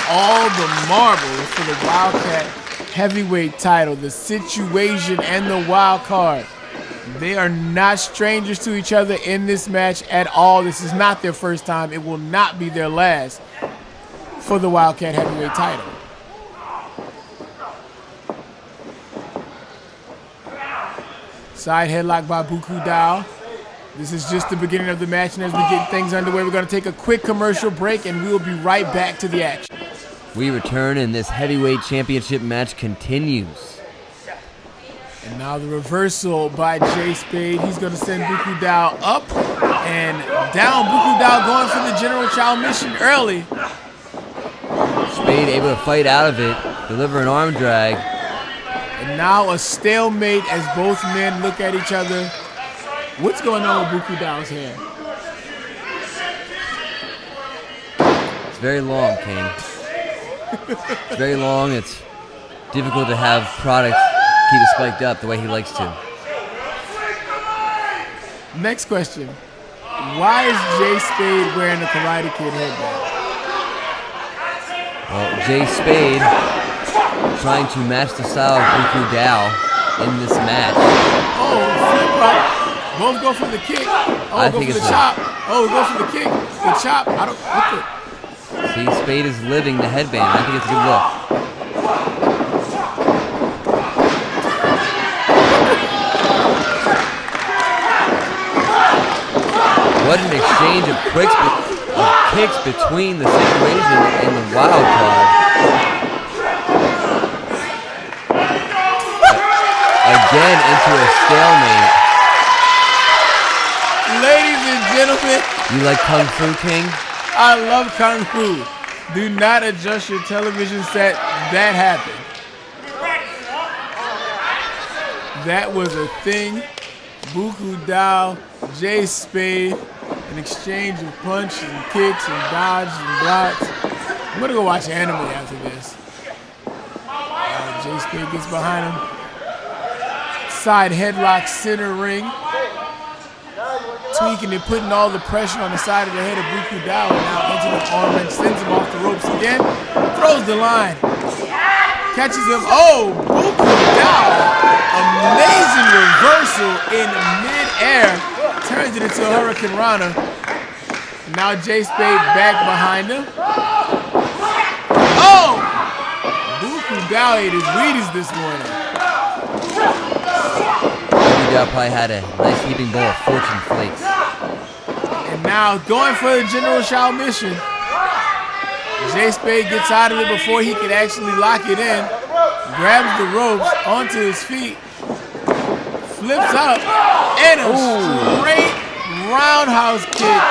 all the marbles for the WildKat heavyweight title, the Situ-Asian and the WildCard. They are not strangers to each other in this match at all. This is not their first time. It will not be their last for the WildKat heavyweight title. Side headlock by Buku Dao. This is just the beginning of the match, and as we get things underway, we're going to take a quick commercial break, and we'll be right back to the action. We return, and this heavyweight championship match continues. And now the reversal by J.Spade. He's going to send Buku Dao up and down. Buku Dao going for the General Chow mission early. Spade able to fight out of it, deliver an arm drag. And now a stalemate as both men look at each other. What's going on with Buku Dao's hand? It's very long, King. It's very long. It's difficult to have product keep it spiked up the way he likes to. Next question. Why is J.Spade wearing a Karate Kid headband? Well, J.Spade trying to match the style of Buku Dao in this match. Oh, flip up. Both go for the kick. Oh, I go think for the it's chop. Oh, go for the kick. The chop. I don't. What the? See, Spade is living the headband. I think it's a good look. What an exchange of kicks between the Situ-Asian and the WildCard. Again into a stalemate. Ladies and gentlemen. You like Kung Fu, King? I love Kung Fu. Do not adjust your television set. That happened. That was a thing. Buku Dao, J.Spade, an exchange of punches and kicks and dodges and blocks. I'm gonna go watch anime after this. J.Spade gets behind him. Side headlock, center ring. Tweaking and putting all the pressure on the side of the head of Buku Dao, and now into the arm and sends him off the ropes again. Throws the line. Catches him. Oh, Buku Dao. Amazing reversal in mid-air. Turns it into a Hurricane Rana. Now J.Spade back behind him. Oh! Buku Dao ate his Wheaties this morning. Buku Dao probably had a nice heaping bowl of fortune flakes. And now going for the General Chow mission. J.Spade gets out of it before he can actually lock it in. Grabs the ropes onto his feet. Flips up. And a straight roundhouse kick.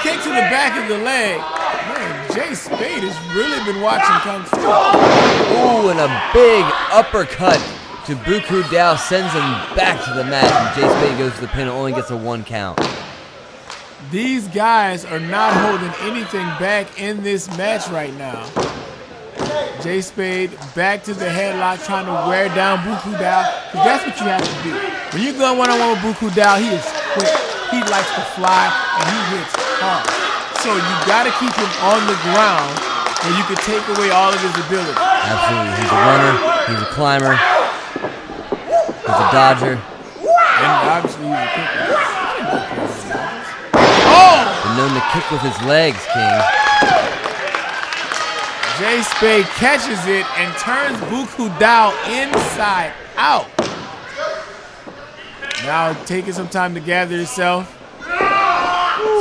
Kick to the back of the leg. Man, J.Spade has really been watching Kung Fu. Ooh, and a big uppercut to Buku Dao sends him back to the mat. And J.Spade goes to the pin and only gets a 1 count. These guys are not holding anything back in this match right now. J.Spade back to the headlock, trying to wear down Buku Dao, because that's what you have to do. When you're going one-on-one with Buku Dao, he is quick, he likes to fly, and he hits hard. So you got to keep him on the ground, and you can take away all of his ability. Absolutely, he's a runner, he's a climber, he's a dodger. And obviously he's a kicker. Oh! Been known to kick with his legs, King. J.Spade catches it and turns Buku Dao inside out. Now taking some time to gather himself.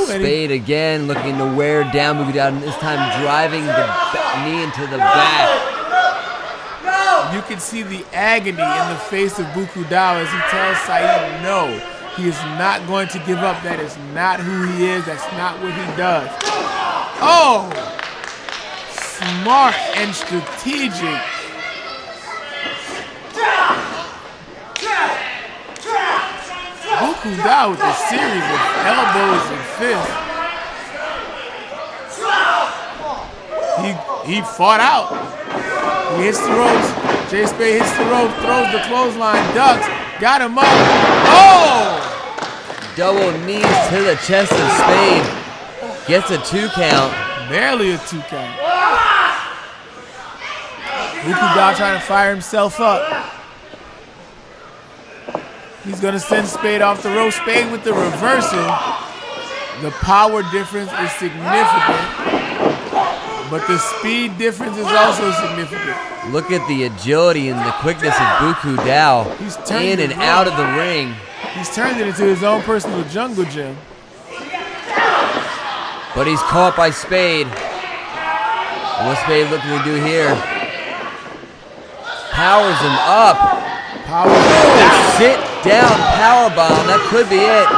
Spade again looking to wear down Buku Dao, and this time driving the knee into the back. You can see the agony in the face of Buku Dao as he tells Saeed no. He is not going to give up. That is not who he is. That's not what he does. Oh! Smart and strategic. Buku Dao with a series of elbows and fists. He fought out. He hits the ropes. J.Spade hits the rope, throws the clothesline, ducks, got him up. Oh! Double knees to the chest of Spade. Gets a 2 count. Barely a 2 count. Buku Dao trying to fire himself up. He's going to send Spade off the rope. Spade with the reversal. The power difference is significant, but the speed difference is also significant. Look at the agility and the quickness of Buku Dao. He's turned in and out of the ring. He's turned it into his own personal jungle gym. But he's caught by Spade. And what's Spade looking to do here? Powers him up. Sit down powerbomb. That could be it.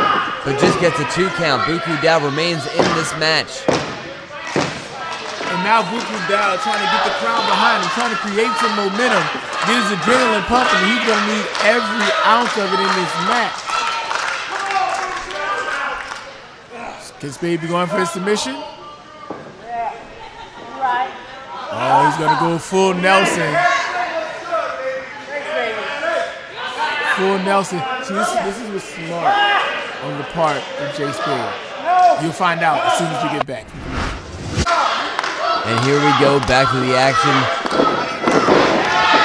But just gets a 2 count. Buku Dao remains in this match. And now Buku Dao trying to get the crowd behind him, trying to create some momentum, get his adrenaline pumping. He's going to need every ounce of it in this match. Can Spade be going for his submission? Oh, he's going to go full Nelson. Full Nelson. See, this is what's smart on the part of J.Spade. You'll find out as soon as you get back. And here we go, back to the action.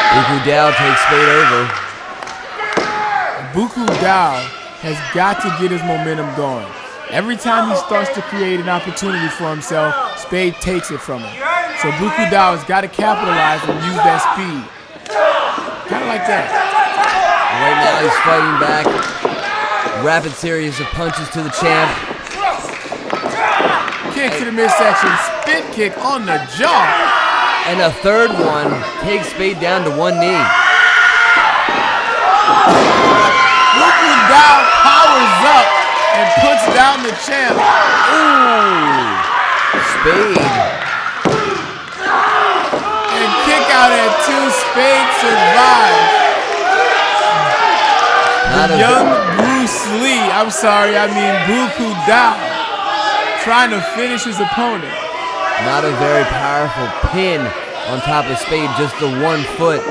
Buku Dao takes Spade over. Buku Dao has got to get his momentum going. Every time he starts to create an opportunity for himself, Spade takes it from him. So Buku Dao has got to capitalize and use that speed. Kind of like that. Right now he's fighting back. Rapid series of punches to the champ. Kick to the midsection, spin kick on the jaw. And a third one takes Spade down to one knee. Buku Dao powers up and puts down the champ. Ooh. Spade. And kick out at 2, Spade survives. Young Bruce Lee, I'm sorry, I mean Buku Dao, trying to finish his opponent. Not a very powerful pin on top of Spade, just the 1 foot.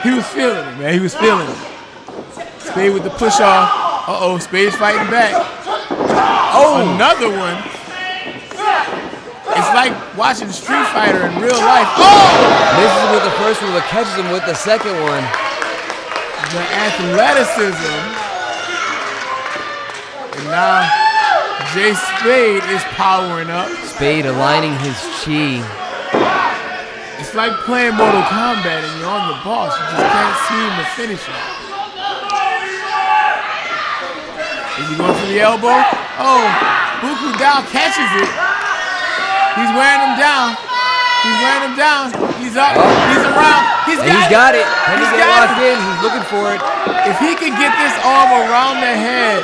He was feeling it, man, he was feeling it. Spade with the push off. Uh-oh, Spade's fighting back. Oh, another one. It's like watching Street Fighter in real life. Oh! Misses him with the first one, but catches him with the second one. The athleticism. And now J.Spade is powering up. Spade aligning his chi. It's like playing Mortal Kombat and you're on the boss. You just can't seem to finish it. Is he going for the elbow? Oh, Buku Dao catches it. He's wearing him down. He's wearing him down. He's up. He's around. He's got it. And he's get locked in. He's looking for it. If he can get this arm around the head.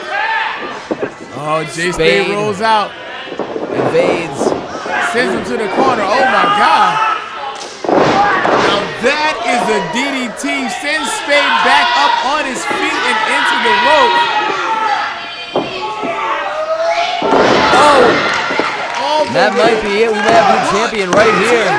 Oh, J.Spade rolls out. Evades. Sends him to the corner. Oh, my God. Now that is a DDT. Sends Spade back up on his feet and into the rope. Oh. That might be it. We might have a new champion right here.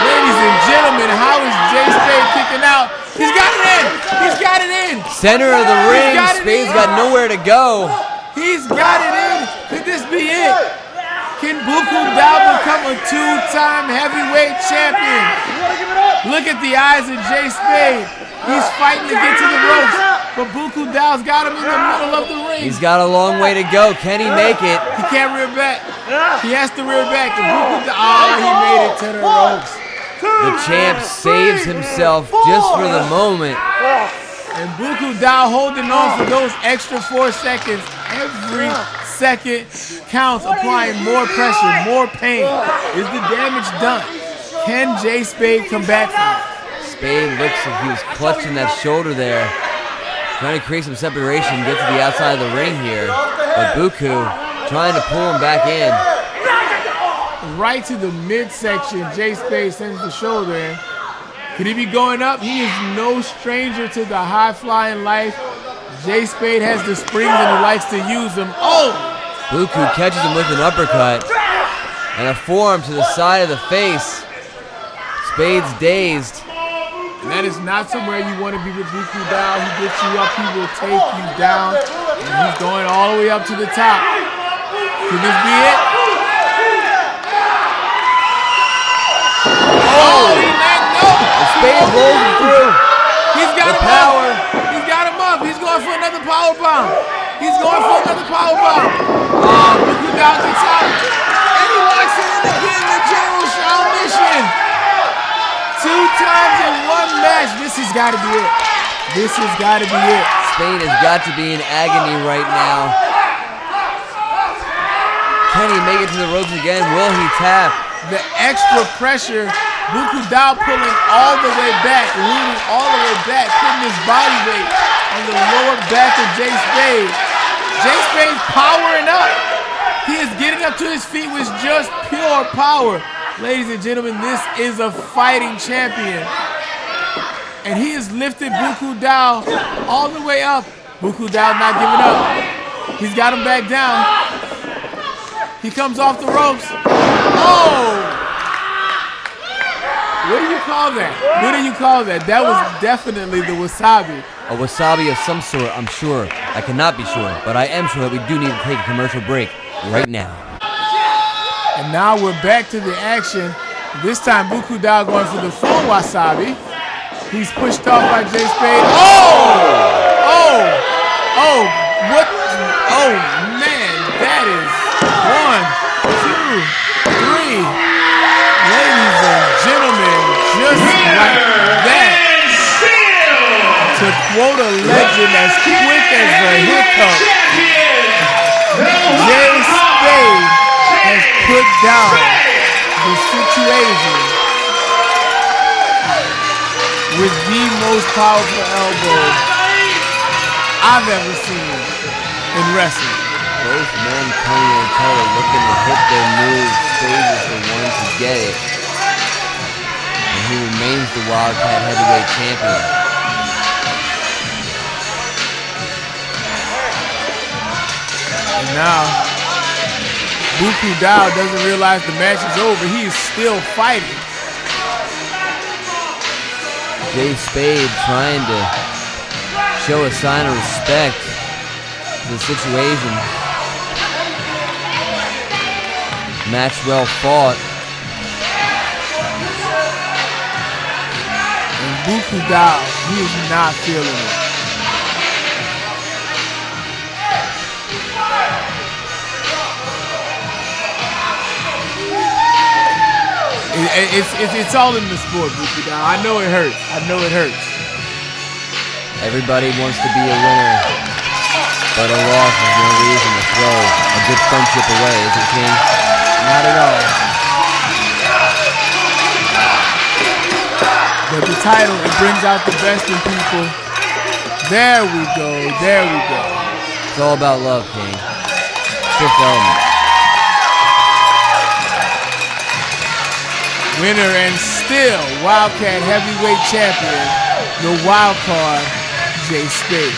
Ladies and gentlemen, how is J.Spade kicking out? He's got it in. He's got it in. Center of the ring. Spade's got nowhere to go. He's got it in. Could this be it? Can Buku Dao become a 2-time heavyweight champion? Look at the eyes of J.Spade. He's fighting to get to the ropes, but Buku Dao's got him in the middle of the ring. He's got a long way to go. Can he make it? He can't rear back. He has to rear back. Oh, he made it to the ropes. The champ saves himself just for the moment. And Buku Dao holding on for those extra 4 seconds. Every second counts, applying more pressure, more pain. Is the damage done? Can J.Spade come back from it? Spade looks like he was clutching that shoulder there. Trying to create some separation, get to the outside of the ring here. But Buku trying to pull him back in. Right to the midsection, J.Spade sends the shoulder in. Could he be going up? He is no stranger to the high-flying life. J.Spade has the springs and he likes to use them. Oh! Buku catches him with an uppercut. And a forearm to the side of the face. Spade's dazed. And that is not somewhere you want to be with Buku Dao. He gets you up, he will take you down. And he's going all the way up to the top. Could this be it? Oh, J.Spade rolls him through. He's got The him power. up. He's got him up. He's going for another power bomb. He's going for another power bomb. Buku Dao gets out. And he locks it in again. The General Shao mission. 2 times in 1 match. This has got to be it. This has got to be it. Spade has got to be in agony right now. Can he make it to the ropes again? Will he tap? The extra pressure, Buku Dao pulling all the way back, leaning all the way back, putting his body weight on the lower back of J.Spade. J.Spade's powering up. He is getting up to his feet with just pure power. Ladies and gentlemen, this is a fighting champion. And he has lifted Buku Dao all the way up. Buku Dao not giving up. He's got him back down. He comes off the ropes. Oh! What do you call that? What do you call that? That was definitely the wasabi. A wasabi of some sort, I'm sure. I cannot be sure, but I am sure that we do need to take a commercial break right now. And now we're back to the action. This time Buku Dao going for the full wasabi. He's pushed off by J.Spade. Oh! Oh! Oh! What? Oh, man. That is 1, 2, 3. Ladies and gentlemen, just like that. To quote a legend, as quick as a hiccup, J.Spade has put down the Situ-Asian with the most powerful elbow I've ever seen in wrestling. Both men coming at each other looking to hit their moves. Spade is the one to get it. And he remains the WildCat heavyweight champion. And now, Buku Dao doesn't realize the match is over. He is still fighting. J.Spade trying to show a sign of respect to the Situ-Asian. Match well fought. And Buku Dao, he is not feeling it. It's all in the sport, Buku Dao. I know it hurts. I know it hurts. Everybody wants to be a winner, but a loss is no reason to throw a good friendship away, is it, King? Not at all. But the title, it brings out the best in people. There we go. There we go. It's all about love, King. Fifth element. Winner and still WildCat heavyweight champion, the WildCard, J.Spade.